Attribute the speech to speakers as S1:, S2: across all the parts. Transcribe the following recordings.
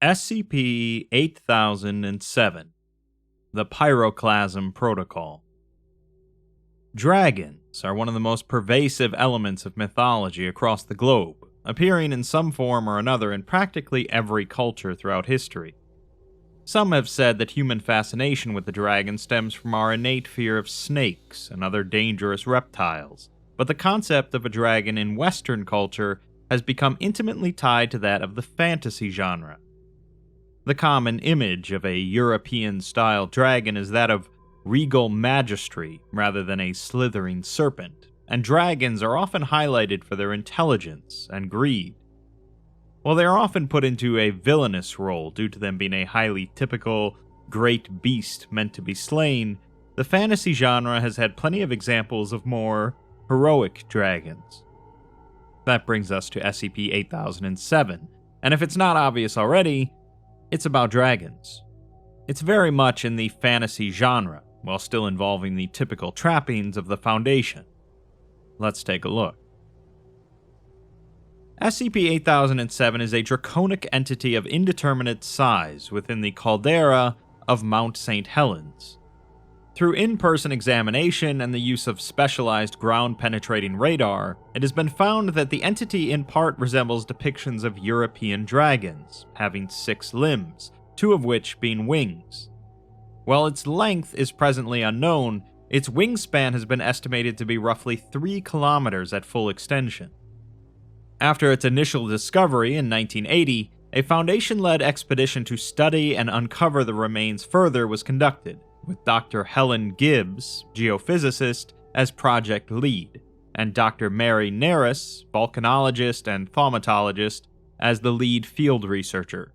S1: SCP-8007, the Pyroclasm Protocol. Dragons are one of the most pervasive elements of mythology across the globe, appearing in some form or another in practically every culture throughout history. Some have said that human fascination with the dragon stems from our innate fear of snakes and other dangerous reptiles, but the concept of a dragon in Western culture has become intimately tied to that of the fantasy genre. The common image of a European-style dragon is that of regal majesty rather than a slithering serpent, and dragons are often highlighted for their intelligence and greed. While they are often put into a villainous role due to them being a highly typical, great beast meant to be slain, the fantasy genre has had plenty of examples of more heroic dragons. That brings us to SCP-8007, and if it's not obvious already, it's about dragons. It's very much in the fantasy genre, while still involving the typical trappings of the Foundation. Let's take a look. SCP-8007 is a draconic entity of indeterminate size within the caldera of Mount St. Helens. Through in-person examination and the use of specialized ground-penetrating radar, it has been found that the entity in part resembles depictions of European dragons, having 6 limbs, 2 of which being wings. While its length is presently unknown, its wingspan has been estimated to be roughly 3 kilometers at full extension. After its initial discovery in 1980, a Foundation-led expedition to study and uncover the remains further was conducted, with Dr. Helen Gibbs, geophysicist, as project lead, and Dr. Mary Naris, volcanologist and thaumatologist, as the lead field researcher.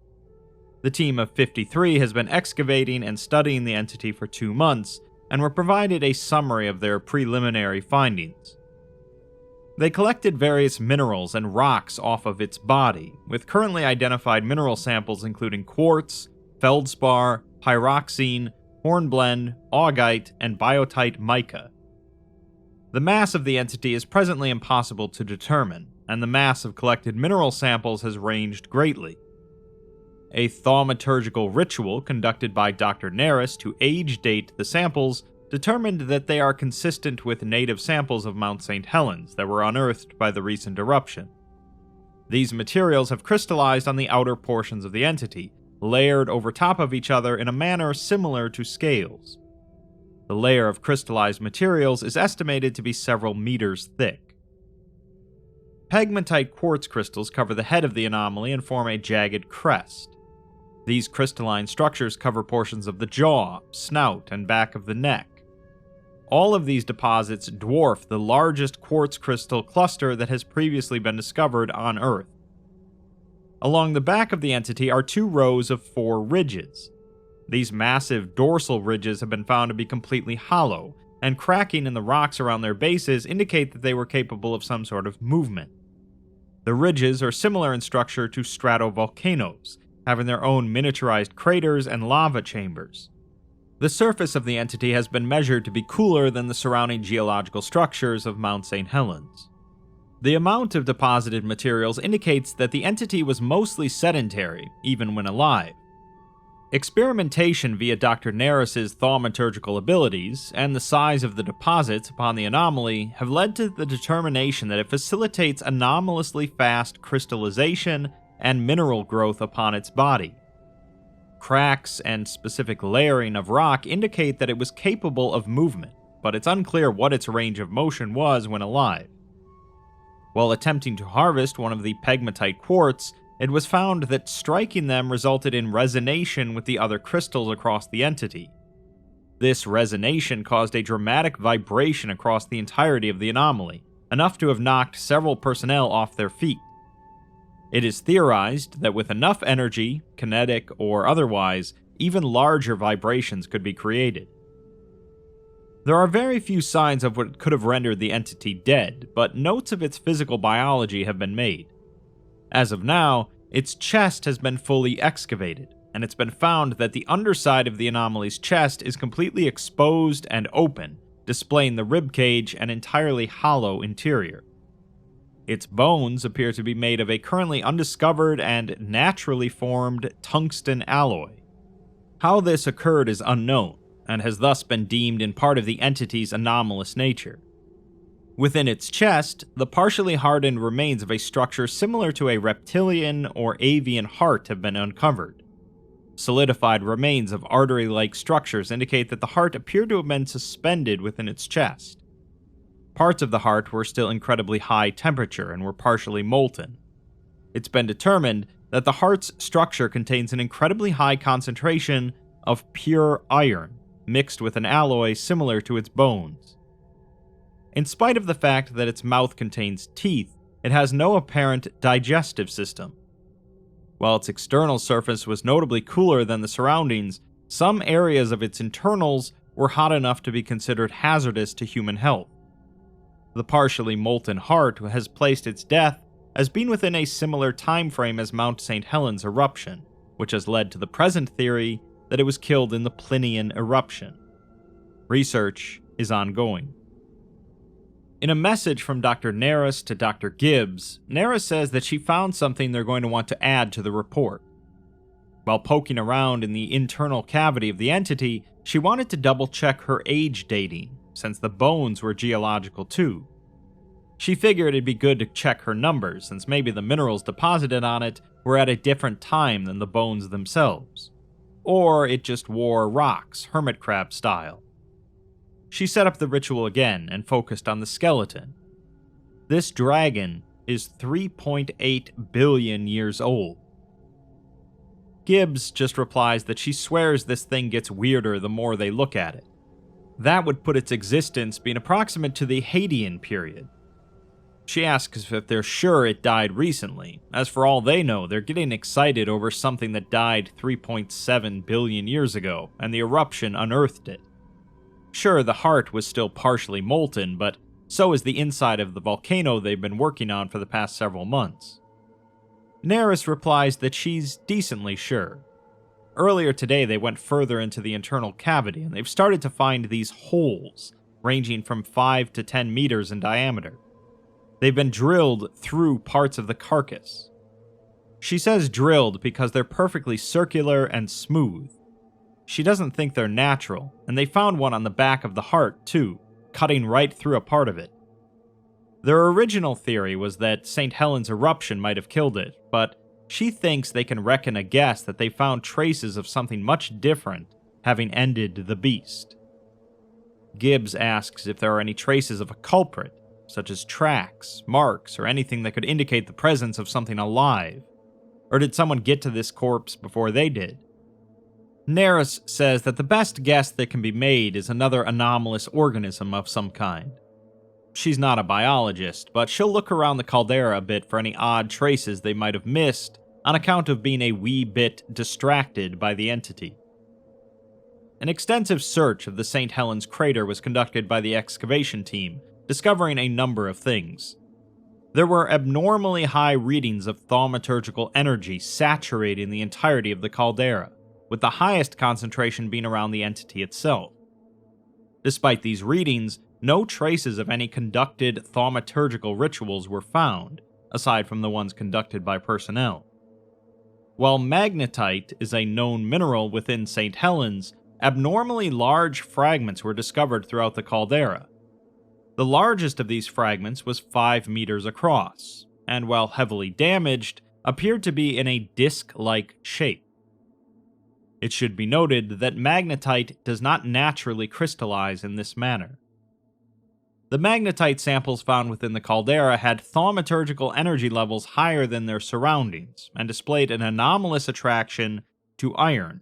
S1: The team of 53 has been excavating and studying the entity for 2 months, and were provided a summary of their preliminary findings. They collected various minerals and rocks off of its body, with currently identified mineral samples including quartz, feldspar, pyroxene, hornblende, augite, and biotite mica. The mass of the entity is presently impossible to determine, and the mass of collected mineral samples has ranged greatly. A thaumaturgical ritual conducted by Dr. Naris to age date the samples determined that they are consistent with native samples of Mount St. Helens that were unearthed by the recent eruption. These materials have crystallized on the outer portions of the entity, layered over top of each other in a manner similar to scales. The layer of crystallized materials is estimated to be several meters thick. Pegmatite quartz crystals cover the head of the anomaly and form a jagged crest. These crystalline structures cover portions of the jaw, snout, and back of the neck. All of these deposits dwarf the largest quartz crystal cluster that has previously been discovered on Earth. Along the back of the entity are 2 rows of 4 ridges. These massive dorsal ridges have been found to be completely hollow, and cracking in the rocks around their bases indicate that they were capable of some sort of movement. The ridges are similar in structure to stratovolcanoes, having their own miniaturized craters and lava chambers. The surface of the entity has been measured to be cooler than the surrounding geological structures of Mount St. Helens. The amount of deposited materials indicates that the entity was mostly sedentary, even when alive. Experimentation via Dr. Naris's thaumaturgical abilities and the size of the deposits upon the anomaly have led to the determination that it facilitates anomalously fast crystallization and mineral growth upon its body. Cracks and specific layering of rock indicate that it was capable of movement, but it's unclear what its range of motion was when alive. While attempting to harvest one of the pegmatite quartz, it was found that striking them resulted in resonation with the other crystals across the entity. This resonation caused a dramatic vibration across the entirety of the anomaly, enough to have knocked several personnel off their feet. It is theorized that with enough energy, kinetic or otherwise, even larger vibrations could be created. There are very few signs of what could have rendered the entity dead, but notes of its physical biology have been made. As of now, its chest has been fully excavated, and it's been found that the underside of the anomaly's chest is completely exposed and open, displaying the ribcage and entirely hollow interior. Its bones appear to be made of a currently undiscovered and naturally formed tungsten alloy. How this occurred is unknown, and has thus been deemed in part of the entity's anomalous nature. Within its chest, the partially hardened remains of a structure similar to a reptilian or avian heart have been uncovered. Solidified remains of artery-like structures indicate that the heart appeared to have been suspended within its chest. Parts of the heart were still incredibly high temperature and were partially molten. It's been determined that the heart's structure contains an incredibly high concentration of pure iron, mixed with an alloy similar to its bones. In spite of the fact that its mouth contains teeth, it has no apparent digestive system. While its external surface was notably cooler than the surroundings, some areas of its internals were hot enough to be considered hazardous to human health. The partially molten heart has placed its death as being within a similar time frame as Mount St. Helens eruption, which has led to the present theory that it was killed in the Plinian eruption. Research is ongoing. In a message from Dr. Naris to Dr. Gibbs, Naris says that she found something they're going to want to add to the report. While poking around in the internal cavity of the entity, she wanted to double-check her age dating, since the bones were geological too. She figured it'd be good to check her numbers, since maybe the minerals deposited on it were at a different time than the bones themselves. Or it just wore rocks, hermit crab style. She set up the ritual again and focused on the skeleton. This dragon is 3.8 billion years old. Gibbs just replies that she swears this thing gets weirder the more they look at it. That would put its existence being approximate to the Hadean period. She asks if they're sure it died recently, as for all they know, they're getting excited over something that died 3.7 billion years ago, and the eruption unearthed it. Sure, the heart was still partially molten, but so is the inside of the volcano they've been working on for the past several months. Naris replies that she's decently sure. Earlier today, they went further into the internal cavity, and they've started to find these holes, ranging from 5 to 10 meters in diameter. They've been drilled through parts of the carcass. She says drilled because they're perfectly circular and smooth. She doesn't think they're natural, and they found one on the back of the heart, too, cutting right through a part of it. Their original theory was that St. Helens eruption might have killed it, but she thinks they can reckon a guess that they found traces of something much different having ended the beast. Gibbs asks if there are any traces of a culprit, such as tracks, marks, or anything that could indicate the presence of something alive. Or did someone get to this corpse before they did? Naris says that the best guess that can be made is another anomalous organism of some kind. She's not a biologist, but she'll look around the caldera a bit for any odd traces they might have missed on account of being a wee bit distracted by the entity. An extensive search of the St. Helens crater was conducted by the excavation team, discovering a number of things. There were abnormally high readings of thaumaturgical energy saturating the entirety of the caldera, with the highest concentration being around the entity itself. Despite these readings, no traces of any conducted thaumaturgical rituals were found, aside from the ones conducted by personnel. While magnetite is a known mineral within St. Helens, abnormally large fragments were discovered throughout the caldera. The largest of these fragments was 5 meters across, and while heavily damaged, appeared to be in a disc-like shape. It should be noted that magnetite does not naturally crystallize in this manner. The magnetite samples found within the caldera had thaumaturgical energy levels higher than their surroundings, and displayed an anomalous attraction to iron.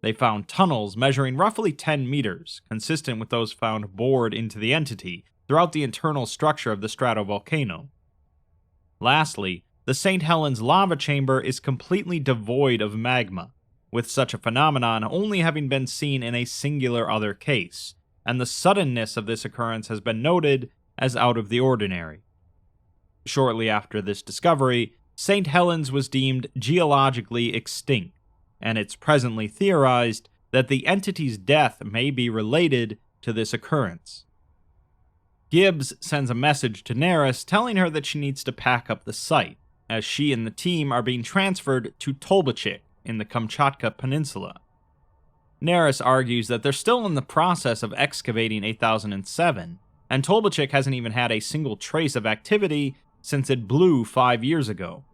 S1: They found tunnels measuring roughly 10 meters, consistent with those found bored into the entity throughout the internal structure of the stratovolcano. Lastly, the St. Helens lava chamber is completely devoid of magma, with such a phenomenon only having been seen in a singular other case, and the suddenness of this occurrence has been noted as out of the ordinary. Shortly after this discovery, St. Helens was deemed geologically extinct, and it's presently theorized that the entity's death may be related to this occurrence. Gibbs sends a message to Neris telling her that she needs to pack up the site, as she and the team are being transferred to Tolbachik in the Kamchatka Peninsula. Neris argues that they're still in the process of excavating 8007, and Tolbachik hasn't even had a single trace of activity since it blew 5 years ago.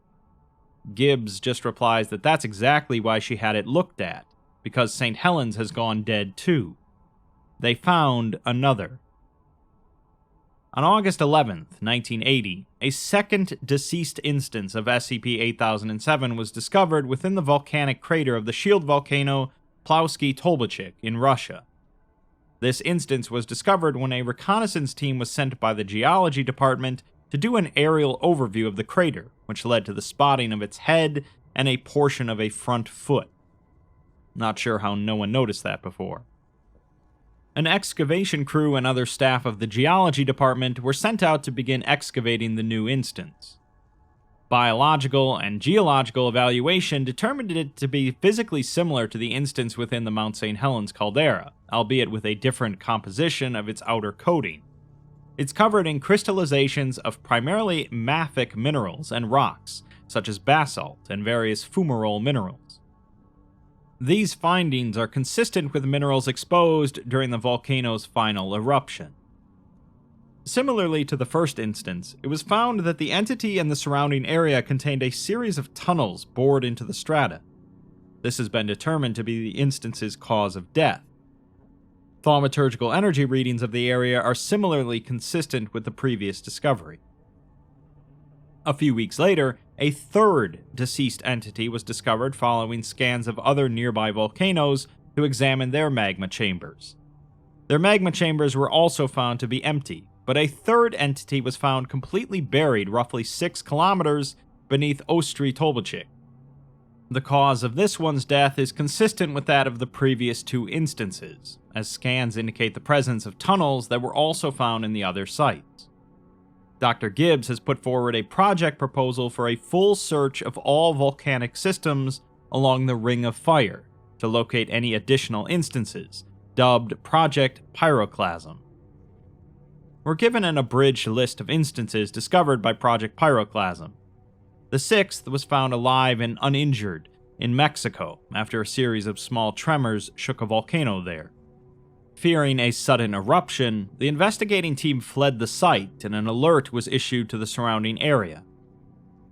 S1: Gibbs just replies that that's exactly why she had it looked at, because St. Helens has gone dead too. They found another. On August 11th, 1980, a second deceased instance of SCP-8007 was discovered within the volcanic crater of the shield volcano Plovsky-Tolbachik in Russia. This instance was discovered when a reconnaissance team was sent by the geology department to do an aerial overview of the crater, which led to the spotting of its head and a portion of a front foot. Not sure how no one noticed that before. An excavation crew and other staff of the geology department were sent out to begin excavating the new instance. Biological and geological evaluation determined it to be physically similar to the instance within the Mount St. Helens caldera, albeit with a different composition of its outer coating. It's covered in crystallizations of primarily mafic minerals and rocks, such as basalt and various fumarole minerals. These findings are consistent with minerals exposed during the volcano's final eruption. Similarly to the first instance, it was found that the entity and the surrounding area contained a series of tunnels bored into the strata. This has been determined to be the instance's cause of death. Thaumaturgical energy readings of the area are similarly consistent with the previous discovery. A few weeks later, a third deceased entity was discovered following scans of other nearby volcanoes to examine their magma chambers. Their magma chambers were also found to be empty, but a third entity was found completely buried roughly 6 kilometers beneath Ostry Tolbachik. The cause of this one's death is consistent with that of the previous 2 instances, as scans indicate the presence of tunnels that were also found in the other sites. Dr. Gibbs has put forward a project proposal for a full search of all volcanic systems along the Ring of Fire to locate any additional instances, dubbed Project Pyroclasm. We're given an abridged list of instances discovered by Project Pyroclasm. The 6th was found alive and uninjured in Mexico after a series of small tremors shook a volcano there. Fearing a sudden eruption, the investigating team fled the site and an alert was issued to the surrounding area.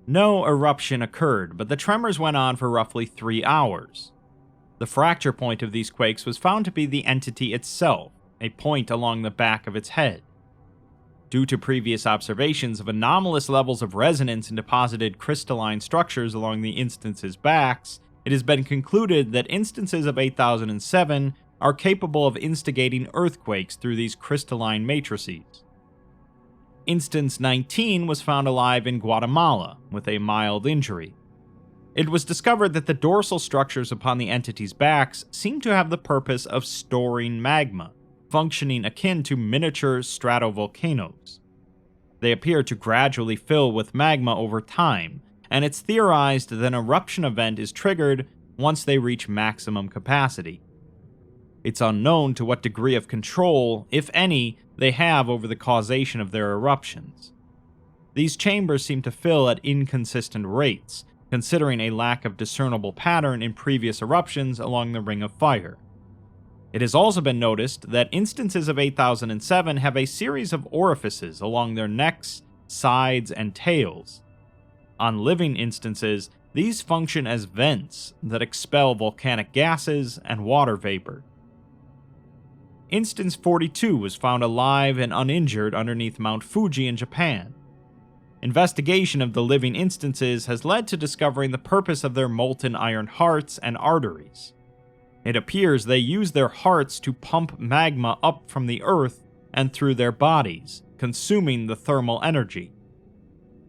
S1: No eruption occurred, but the tremors went on for roughly 3 hours. The fracture point of these quakes was found to be the entity itself, a point along the back of its head. Due to previous observations of anomalous levels of resonance in deposited crystalline structures along the instance's backs, it has been concluded that instances of 8007 are capable of instigating earthquakes through these crystalline matrices. Instance 19 was found alive in Guatemala with a mild injury. It was discovered that the dorsal structures upon the entity's backs seem to have the purpose of storing magma, functioning akin to miniature stratovolcanoes. They appear to gradually fill with magma over time, and it's theorized that an eruption event is triggered once they reach maximum capacity. It's unknown to what degree of control, if any, they have over the causation of their eruptions. These chambers seem to fill at inconsistent rates, considering a lack of discernible pattern in previous eruptions along the Ring of Fire. It has also been noticed that instances of 8007 have a series of orifices along their necks, sides, and tails. On living instances, these function as vents that expel volcanic gases and water vapor. Instance 42 was found alive and uninjured underneath Mount Fuji in Japan. Investigation of the living instances has led to discovering the purpose of their molten iron hearts and arteries. It appears they use their hearts to pump magma up from the earth and through their bodies, consuming the thermal energy.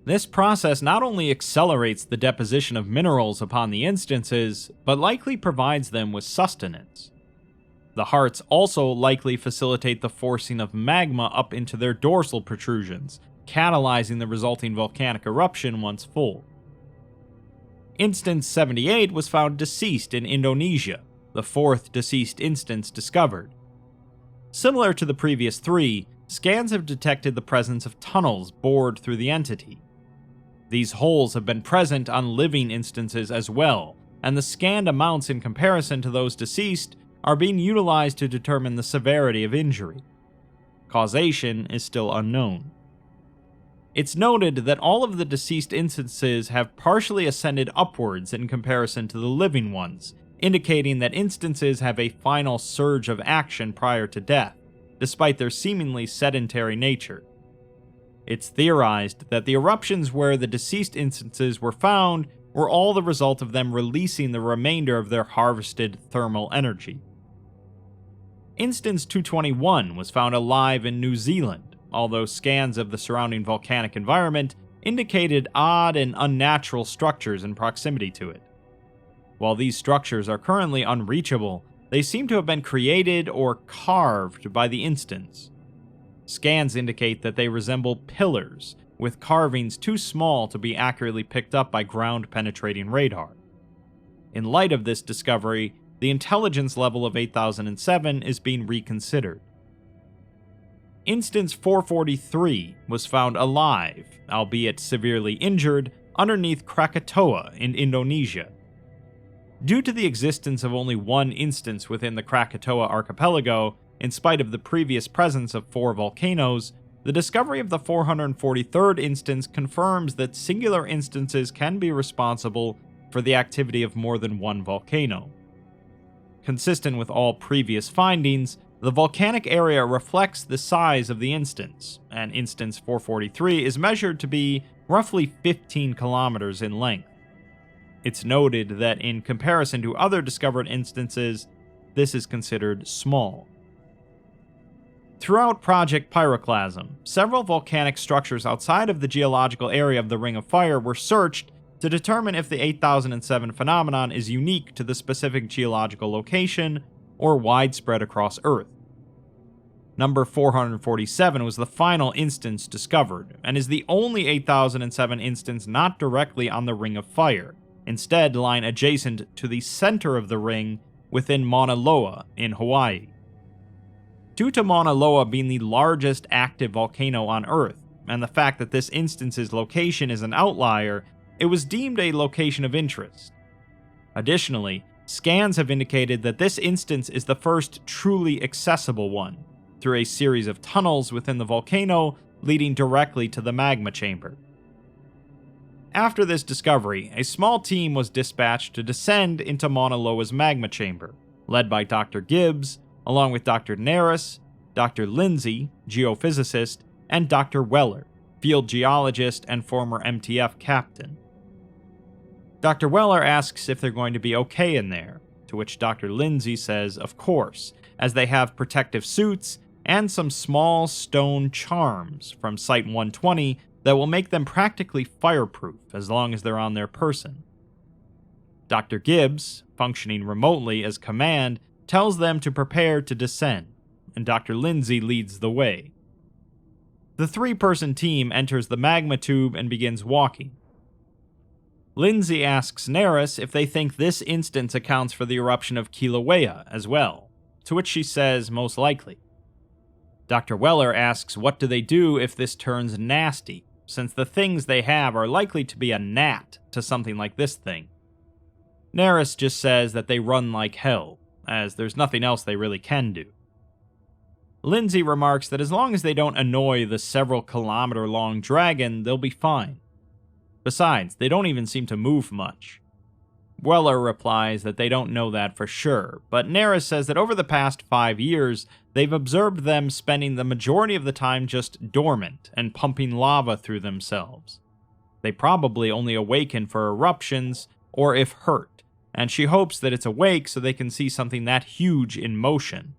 S1: This process not only accelerates the deposition of minerals upon the instances, but likely provides them with sustenance. The hearts also likely facilitate the forcing of magma up into their dorsal protrusions, catalyzing the resulting volcanic eruption once full. Instance 78 was found deceased in Indonesia, the 4th deceased instance discovered. Similar to the previous 3, scans have detected the presence of tunnels bored through the entity. These holes have been present on living instances as well, and the scanned amounts in comparison to those deceased are being utilized to determine the severity of injury. Causation is still unknown. It's noted that all of the deceased instances have partially ascended upwards in comparison to the living ones, indicating that instances have a final surge of action prior to death, despite their seemingly sedentary nature. It's theorized that the eruptions where the deceased instances were found were all the result of them releasing the remainder of their harvested thermal energy. Instance 221 was found alive in New Zealand, although scans of the surrounding volcanic environment indicated odd and unnatural structures in proximity to it. While these structures are currently unreachable, they seem to have been created or carved by the instance. Scans indicate that they resemble pillars, with carvings too small to be accurately picked up by ground-penetrating radar. In light of this discovery, the intelligence level of 8007 is being reconsidered. Instance 443 was found alive, albeit severely injured, underneath Krakatoa in Indonesia. Due to the existence of only one instance within the Krakatoa archipelago, in spite of the previous presence of 4 volcanoes, the discovery of the 443rd instance confirms that singular instances can be responsible for the activity of more than one volcano. Consistent with all previous findings, the volcanic area reflects the size of the instance, and instance 443 is measured to be roughly 15 kilometers in length. It's noted that in comparison to other discovered instances, this is considered small. Throughout Project Pyroclasm, several volcanic structures outside of the geological area of the Ring of Fire were searched to determine if the 8007 phenomenon is unique to the specific geological location or widespread across Earth. Number 447 was the final instance discovered, and is the only 8007 instance not directly on the Ring of Fire, instead lying adjacent to the center of the ring within Mauna Loa in Hawaii. Due to Mauna Loa being the largest active volcano on Earth, and the fact that this instance's location is an outlier, it was deemed a location of interest. Additionally, scans have indicated that this instance is the first truly accessible one, through a series of tunnels within the volcano leading directly to the magma chamber. After this discovery, a small team was dispatched to descend into Mauna Loa's magma chamber, led by Dr. Gibbs, along with Dr. Naris, Dr. Lindsay, geophysicist, and Dr. Weller, field geologist and former MTF captain. Dr. Weller asks if they're going to be okay in there, to which Dr. Lindsay says of course, as they have protective suits and some small stone charms from Site-120 that will make them practically fireproof as long as they're on their person. Dr. Gibbs, functioning remotely as command, tells them to prepare to descend, and Dr. Lindsay leads the way. The 3-person team enters the magma tube and begins walking. Lindsay asks Naris if they think this instance accounts for the eruption of Kilauea as well, to which she says most likely. Dr. Weller asks what do they do if this turns nasty, since the things they have are likely to be a gnat to something like this thing. Naris just says that they run like hell, as there's nothing else they really can do. Lindsay remarks that as long as they don't annoy the several kilometer-long dragon, they'll be fine. Besides, they don't even seem to move much. Weller replies that they don't know that for sure, but Naris says that over the past 5 years, they've observed them spending the majority of the time just dormant and pumping lava through themselves. They probably only awaken for eruptions or if hurt, and she hopes that it's awake so they can see something that huge in motion.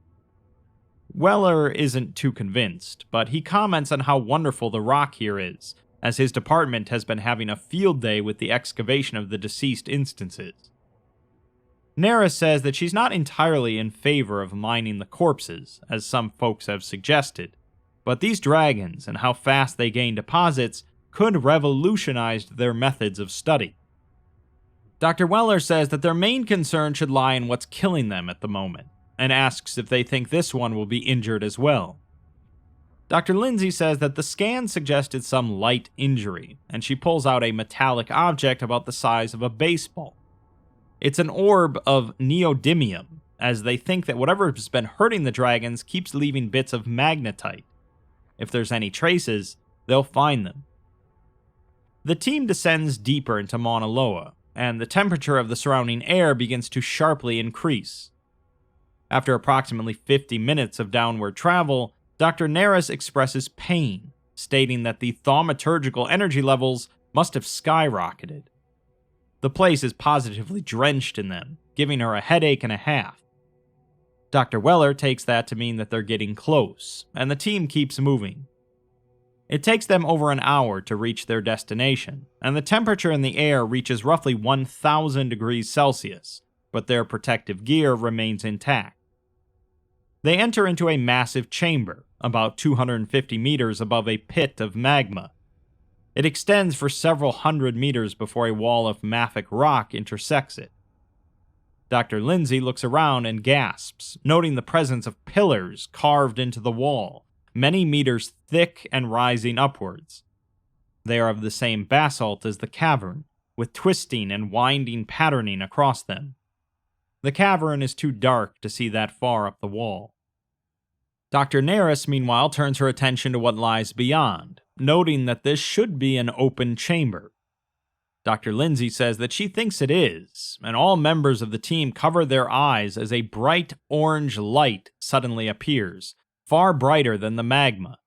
S1: Weller isn't too convinced, but he comments on how wonderful the rock here is, as his department has been having a field day with the excavation of the deceased instances. Naris says that she's not entirely in favor of mining the corpses, as some folks have suggested, but these dragons and how fast they gain deposits could revolutionize their methods of study. Dr. Weller says that their main concern should lie in what's killing them at the moment, and asks if they think this one will be injured as well. Dr. Lindsay says that the scan suggested some light injury, and she pulls out a metallic object about the size of a baseball. It's an orb of neodymium, as they think that whatever has been hurting the dragons keeps leaving bits of magnetite. If there's any traces, they'll find them. The team descends deeper into Mauna Loa, and the temperature of the surrounding air begins to sharply increase. After approximately 50 minutes of downward travel, Dr. Neris expresses pain, stating that the thaumaturgical energy levels must have skyrocketed. The place is positively drenched in them, giving her a headache and a half. Dr. Weller takes that to mean that they're getting close, and the team keeps moving. It takes them over an hour to reach their destination, and the temperature in the air reaches roughly 1,000 degrees Celsius, but their protective gear remains intact. They enter into a massive chamber, about 250 meters above a pit of magma. It extends for several hundred meters before a wall of mafic rock intersects it. Dr. Lindsay looks around and gasps, noting the presence of pillars carved into the wall, many meters thick and rising upwards. They are of the same basalt as the cavern, with twisting and winding patterning across them. The cavern is too dark to see that far up the wall. Dr. Neris, meanwhile, turns her attention to what lies beyond, noting that this should be an open chamber. Dr. Lindsay says that she thinks it is, and all members of the team cover their eyes as a bright orange light suddenly appears, far brighter than the magma.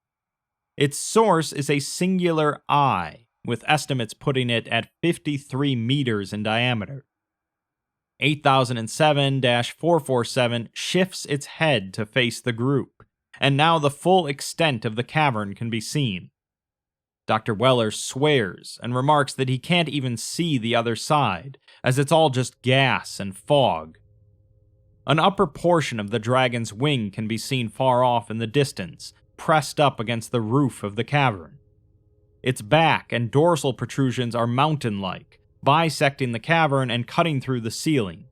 S1: Its source is a singular eye, with estimates putting it at 53 meters in diameter. 8007-447 shifts its head to face the group, and now the full extent of the cavern can be seen. Dr. Weller swears and remarks that he can't even see the other side, as it's all just gas and fog. An upper portion of the dragon's wing can be seen far off in the distance, pressed up against the roof of the cavern. Its back and dorsal protrusions are mountain-like, bisecting the cavern and cutting through the ceiling.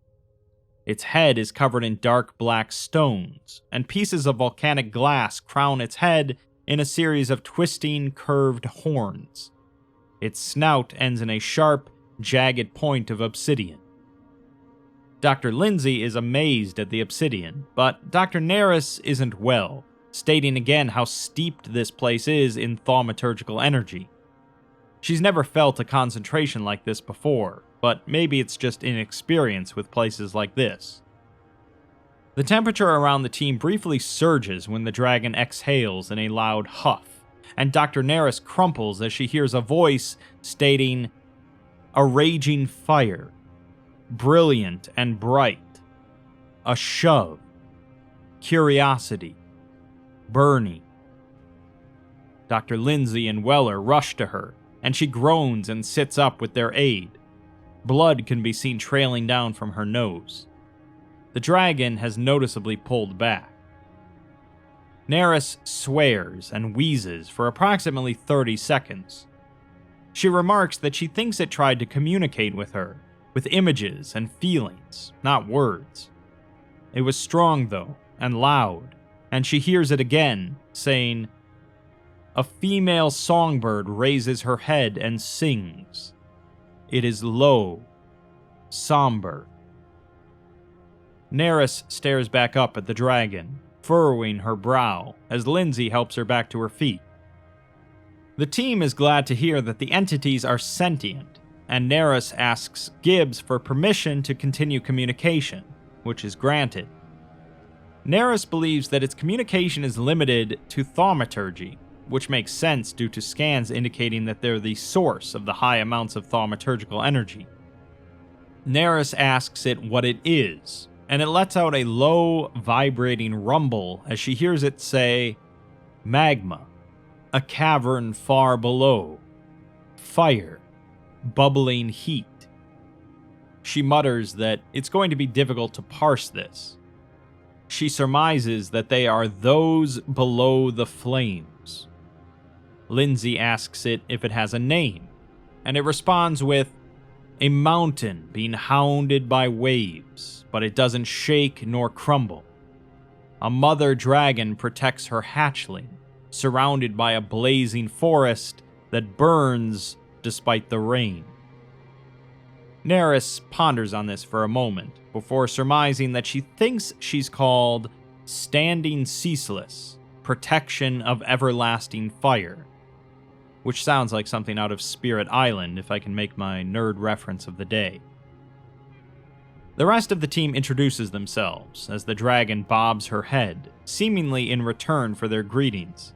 S1: Its head is covered in dark black stones, and pieces of volcanic glass crown its head in a series of twisting, curved horns. Its snout ends in a sharp, jagged point of obsidian. Dr. Lindsay is amazed at the obsidian, but Dr. Neris isn't well, stating again how steeped this place is in thaumaturgical energy. She's never felt a concentration like this before, but maybe it's just inexperience with places like this. The temperature around the team briefly surges when the dragon exhales in a loud huff, and Dr. Neris crumples as she hears a voice stating, "A raging fire, brilliant and bright, a shove, curiosity, burning." Dr. Lindsay and Weller rush to her, and she groans and sits up with their aid. Blood can be seen trailing down from her nose. The dragon has noticeably pulled back. Neris swears and wheezes for approximately 30 seconds. She remarks that she thinks it tried to communicate with her, with images and feelings, not words. It was strong, though, and loud, and she hears it again, saying, "A female songbird raises her head and sings. It is low, somber." Neris stares back up at the dragon, furrowing her brow as Lindsay helps her back to her feet. The team is glad to hear that the entities are sentient, and Neris asks Gibbs for permission to continue communication, which is granted. Neris believes that its communication is limited to thaumaturgy, which makes sense due to scans indicating that they're the source of the high amounts of thaumaturgical energy. Neris asks it what it is, and it lets out a low, vibrating rumble as she hears it say, "Magma, a cavern far below, fire, bubbling heat." She mutters that it's going to be difficult to parse this. She surmises that they are those below the flames. Lindsay asks it if it has a name, and it responds with, "A mountain being hounded by waves, but it doesn't shake nor crumble. A mother dragon protects her hatchling, surrounded by a blazing forest that burns despite the rain. Neris ponders on this for a moment before surmising that she thinks she's called Standing Ceaseless, Protection of Everlasting Fire, which sounds like something out of Spirit Island if I can make my nerd reference of the day. The rest of the team introduces themselves as the dragon bobs her head, seemingly in return for their greetings.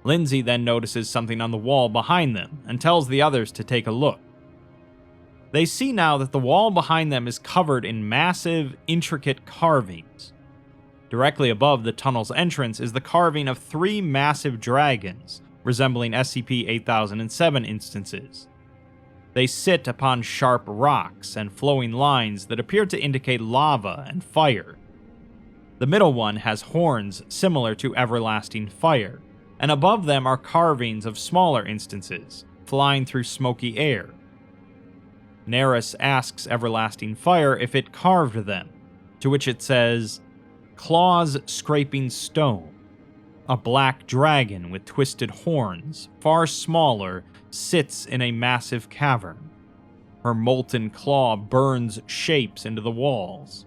S1: Lindsay then notices something on the wall behind them and tells the others to take a look. They see now that the wall behind them is covered in massive, intricate carvings. Directly above the tunnel's entrance is the carving of 3 massive dragons, resembling SCP-8007 instances. They sit upon sharp rocks and flowing lines that appear to indicate lava and fire. The middle one has horns similar to everlasting fire, and above them are carvings of smaller instances, flying through smoky air. Neris asks Everlasting Fire if it carved them, to which it says, "Claws scraping stone. A black dragon with twisted horns, far smaller, sits in a massive cavern. Her molten claw burns shapes into the walls.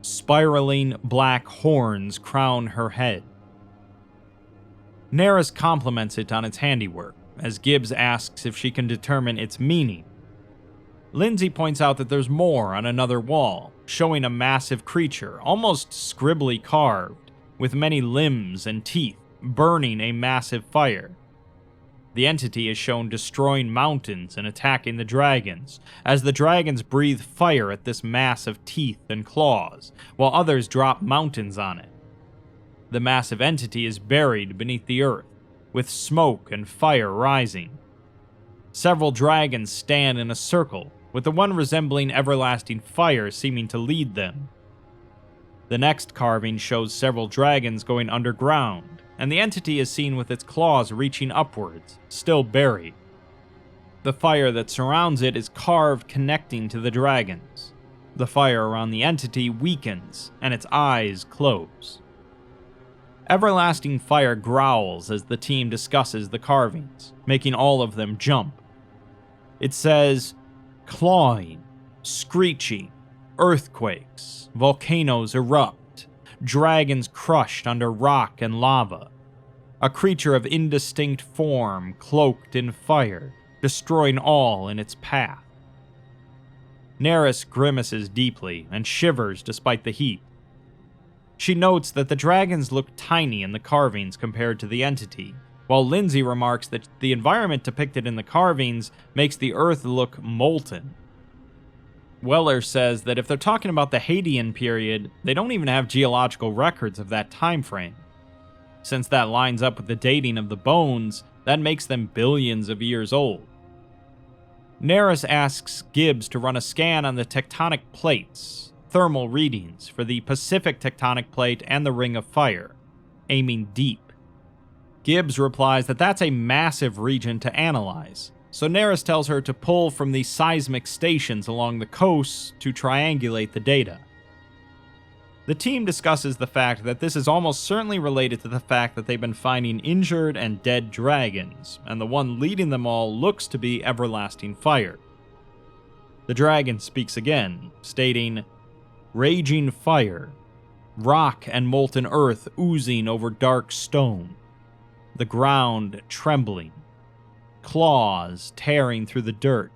S1: Spiraling black horns crown her head." Neris compliments it on its handiwork, as Gibbs asks if she can determine its meaning. Lindsay points out that there's more on another wall, showing a massive creature, almost scribbly carved, with many limbs and teeth, burning a massive fire. The entity is shown destroying mountains and attacking the dragons, as the dragons breathe fire at this mass of teeth and claws, while others drop mountains on it. The massive entity is buried beneath the earth, with smoke and fire rising. Several dragons stand in a circle, with the one resembling everlasting fire seeming to lead them. The next carving shows several dragons going underground, and the entity is seen with its claws reaching upwards, still buried. The fire that surrounds it is carved connecting to the dragons. The fire around the entity weakens, and its eyes close. Everlasting Fire growls as the team discusses the carvings, making all of them jump. It says, "Clawing, screeching, earthquakes, volcanoes erupt, dragons crushed under rock and lava. A creature of indistinct form, cloaked in fire, destroying all in its path." Neris grimaces deeply and shivers despite the heat. She notes that the dragons look tiny in the carvings compared to the entity, while Lindsay remarks that the environment depicted in the carvings makes the Earth look molten. Weller says that if they're talking about the Hadean period, they don't even have geological records of that time frame. Since that lines up with the dating of the bones, that makes them billions of years old. Neris asks Gibbs to run a scan on the tectonic plates, thermal readings for the Pacific tectonic plate and the Ring of Fire, aiming deep. Gibbs replies that that's a massive region to analyze, so Neris tells her to pull from the seismic stations along the coast to triangulate the data. The team discusses the fact that this is almost certainly related to the fact that they've been finding injured and dead dragons, and the one leading them all looks to be Everlasting Fire. The dragon speaks again, stating, "Raging fire, rock and molten earth oozing over dark stone, the ground trembling, claws tearing through the dirt,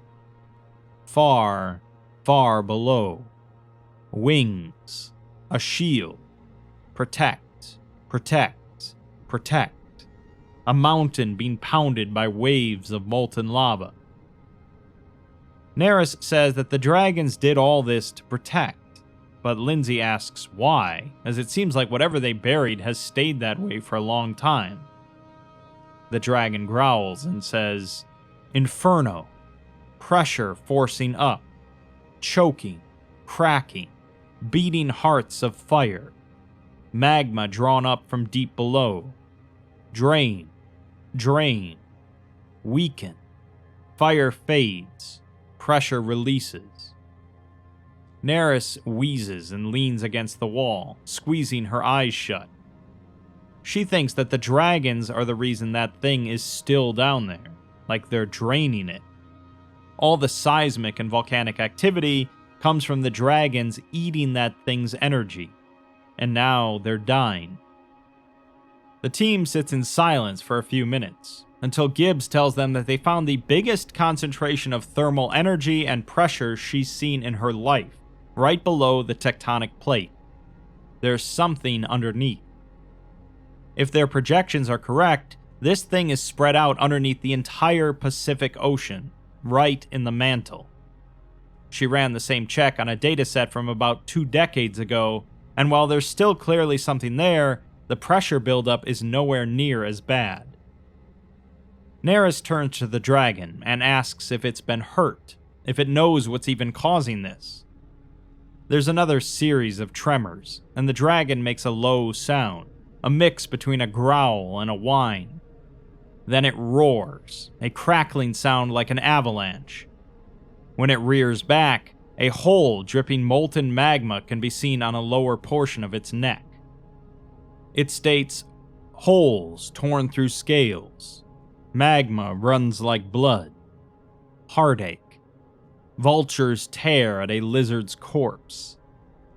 S1: far, far below, wings, a shield, protect, protect, protect, a mountain being pounded by waves of molten lava." Neris says that the dragons did all this to protect, but Lindsay asks why, as it seems like whatever they buried has stayed that way for a long time. The dragon growls and says, "Inferno, pressure forcing up, choking, cracking, beating hearts of fire, magma drawn up from deep below, drain, drain, weaken, fire fades, pressure releases." Neris wheezes and leans against the wall, squeezing her eyes shut. She thinks that the dragons are the reason that thing is still down there, like they're draining it. All the seismic and volcanic activity comes from the dragons eating that thing's energy, and now they're dying. The team sits in silence for a few minutes, until Gibbs tells them that they found the biggest concentration of thermal energy and pressure she's seen in her life, right below the tectonic plate. There's something underneath. If their projections are correct, this thing is spread out underneath the entire Pacific Ocean, right in the mantle. She ran the same check on a dataset from about 2 decades ago, and while there's still clearly something there, the pressure buildup is nowhere near as bad. Neris turns to the dragon and asks if it's been hurt, if it knows what's even causing this. There's another series of tremors, and the dragon makes a low sound, a mix between a growl and a whine. Then it roars, a crackling sound like an avalanche. When it rears back, a hole dripping molten magma can be seen on a lower portion of its neck. It states, "Holes torn through scales. Magma runs like blood. Heartache. Vultures tear at a lizard's corpse.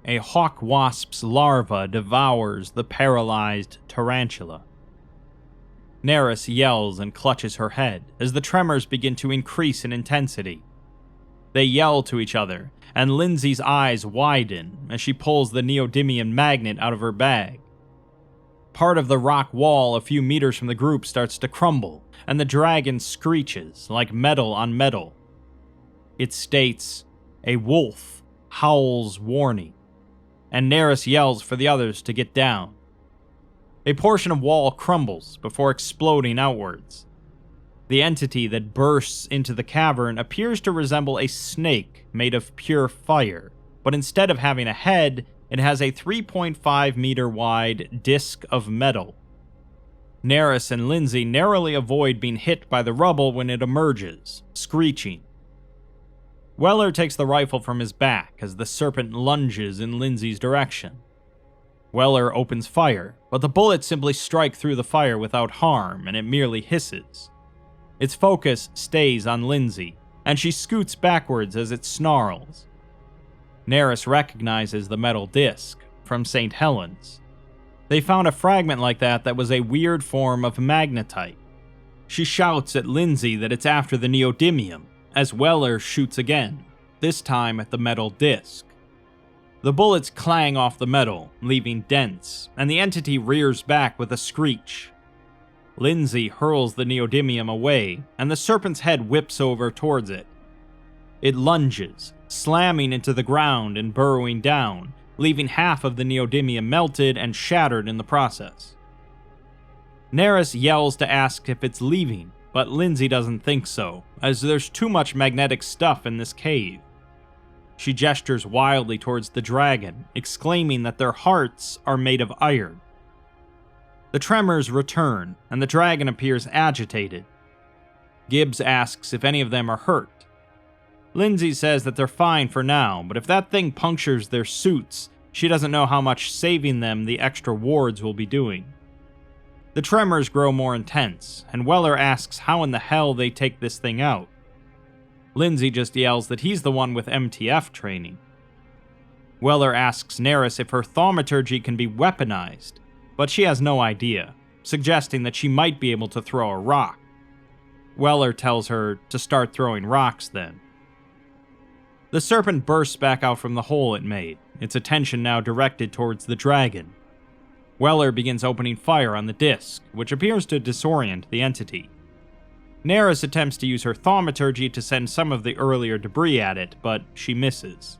S1: A hawk wasp's larva devours the paralyzed tarantula." Neris yells and clutches her head as the tremors begin to increase in intensity. They yell to each other, and Lindsay's eyes widen as she pulls the neodymium magnet out of her bag. Part of the rock wall a few meters from the group starts to crumble, and the dragon screeches like metal on metal. It states, "A wolf howls warning," and Neris yells for the others to get down. A portion of wall crumbles before exploding outwards. The entity that bursts into the cavern appears to resemble a snake made of pure fire, but instead of having a head, it has a 3.5 meter wide disc of metal. Neris and Lindsay narrowly avoid being hit by the rubble when it emerges, screeching. Weller takes the rifle from his back as the serpent lunges in Lindsay's direction. Weller opens fire, but the bullets simply strike through the fire without harm, and it merely hisses. Its focus stays on Lindsay, and she scoots backwards as it snarls. Neris recognizes the metal disc from St. Helens. They found a fragment like that was a weird form of magnetite. She shouts at Lindsay that it's after the neodymium, as Weller shoots again, this time at the metal disc. The bullets clang off the metal, leaving dents, and the entity rears back with a screech. Lindsay hurls the neodymium away, and the serpent's head whips over towards it. It lunges, slamming into the ground and burrowing down, leaving half of the neodymium melted and shattered in the process. Neris yells to ask if it's leaving, but Lindsay doesn't think so, as there's too much magnetic stuff in this cave. She gestures wildly towards the dragon, exclaiming that their hearts are made of iron. The tremors return, and the dragon appears agitated. Gibbs asks if any of them are hurt. Lindsay says that they're fine for now, but if that thing punctures their suits, she doesn't know how much saving them the extra wards will be doing. The tremors grow more intense, and Weller asks how in the hell they take this thing out. Lindsay just yells that he's the one with MTF training. Weller asks Neris if her thaumaturgy can be weaponized, but she has no idea, suggesting that she might be able to throw a rock. Weller tells her to start throwing rocks then. The serpent bursts back out from the hole it made, its attention now directed towards the dragon. Weller begins opening fire on the disc, which appears to disorient the entity. Neris attempts to use her thaumaturgy to send some of the earlier debris at it, but she misses.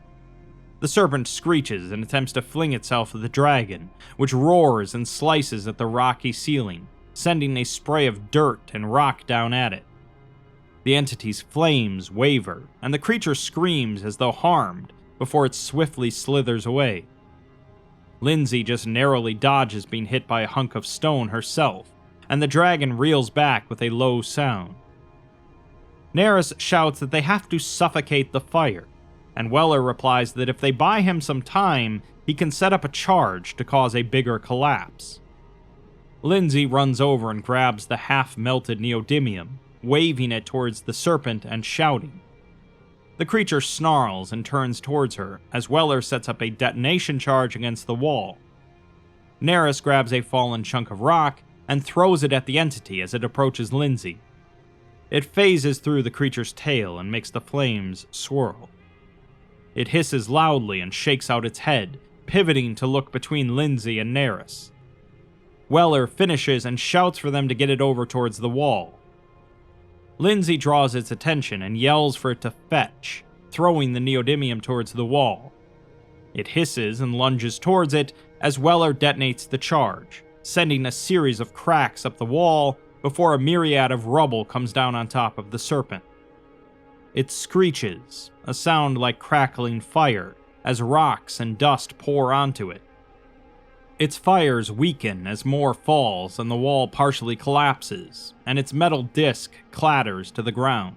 S1: The serpent screeches and attempts to fling itself at the dragon, which roars and slices at the rocky ceiling, sending a spray of dirt and rock down at it. The entity's flames waver, and the creature screams as though harmed, before it swiftly slithers away. Lindsay just narrowly dodges being hit by a hunk of stone herself, and the dragon reels back with a low sound. Neris shouts that they have to suffocate the fire, and Weller replies that if they buy him some time, he can set up a charge to cause a bigger collapse. Lindsay runs over and grabs the half-melted neodymium, waving it towards the serpent and shouting. The creature snarls and turns towards her, as Weller sets up a detonation charge against the wall. Neris grabs a fallen chunk of rock and throws it at the entity as it approaches Lindsay. It phases through the creature's tail and makes the flames swirl. It hisses loudly and shakes out its head, pivoting to look between Lindsay and Neris. Weller finishes and shouts for them to get it over towards the wall. Lindsay draws its attention and yells for it to fetch, throwing the neodymium towards the wall. It hisses and lunges towards it as Weller detonates the charge, sending a series of cracks up the wall before a myriad of rubble comes down on top of the serpent. It screeches, a sound like crackling fire, as rocks and dust pour onto it. Its fires weaken as more falls and the wall partially collapses, and its metal disc clatters to the ground.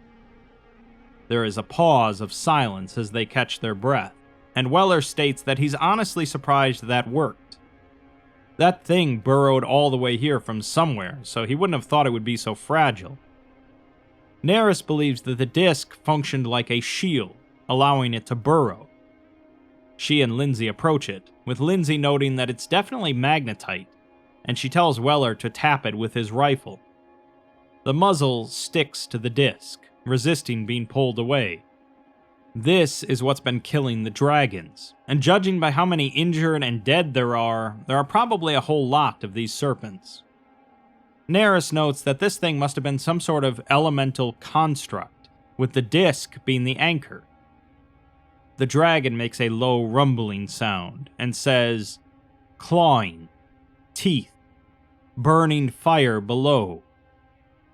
S1: There is a pause of silence as they catch their breath, and Weller states that he's honestly surprised that worked. That thing burrowed all the way here from somewhere, so he wouldn't have thought it would be so fragile. Neris believes that the disc functioned like a shield, allowing it to burrow. She and Lindsay approach it, with Lindsay noting that it's definitely magnetite, and she tells Weller to tap it with his rifle. The muzzle sticks to the disc, resisting being pulled away. This is what's been killing the dragons, and judging by how many injured and dead there are probably a whole lot of these serpents. Neris notes that this thing must have been some sort of elemental construct, with the disc being the anchor. The dragon makes a low rumbling sound and says, clawing, teeth, burning fire below,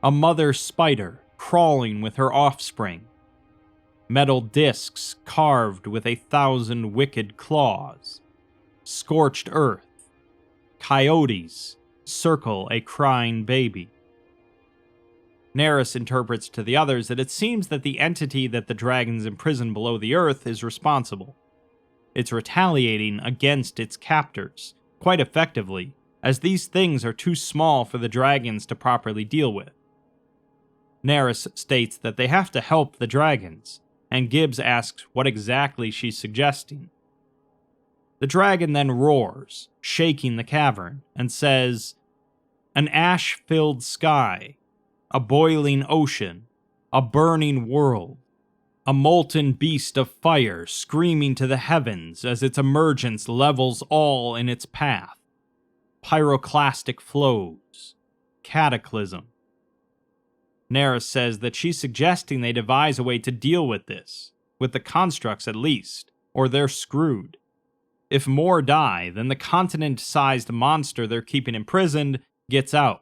S1: a mother spider crawling with her offspring, metal discs carved with 1,000 wicked claws, scorched earth, coyotes circle a crying baby. Neris interprets to the others that it seems that the entity that the dragons imprison below the earth is responsible. It's retaliating against its captors, quite effectively, as these things are too small for the dragons to properly deal with. Neris states that they have to help the dragons, and Gibbs asks what exactly she's suggesting. The dragon then roars, shaking the cavern, and says, "An ash-filled sky, a boiling ocean, a burning world, a molten beast of fire screaming to the heavens as its emergence levels all in its path, pyroclastic flows, cataclysm." Neris says that she's suggesting they devise a way to deal with this, with the constructs at least, or they're screwed. If more die, then the continent-sized monster they're keeping imprisoned gets out.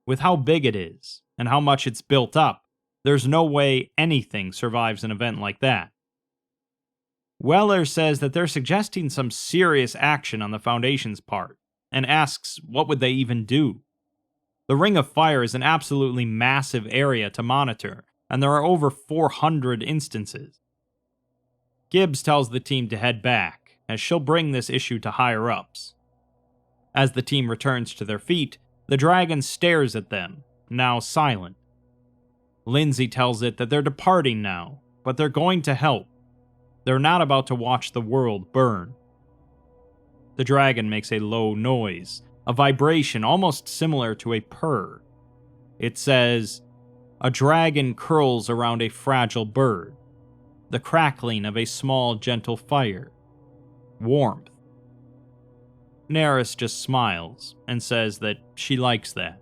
S1: With how big it is, and how much it's built up, there's no way anything survives an event like that. Weller says that they're suggesting some serious action on the Foundation's part, and asks what would they even do. The Ring of Fire is an absolutely massive area to monitor, and there are over 400 instances. Gibbs tells the team to head back, as she'll bring this issue to higher-ups. As the team returns to their feet, the dragon stares at them, now silent. Lindsay tells it that they're departing now, but they're going to help. They're not about to watch the world burn. The dragon makes a low noise, a vibration almost similar to a purr. It says, "A dragon curls around a fragile bird. The crackling of a small, gentle fire. Warmth." Neris just smiles and says that she likes that.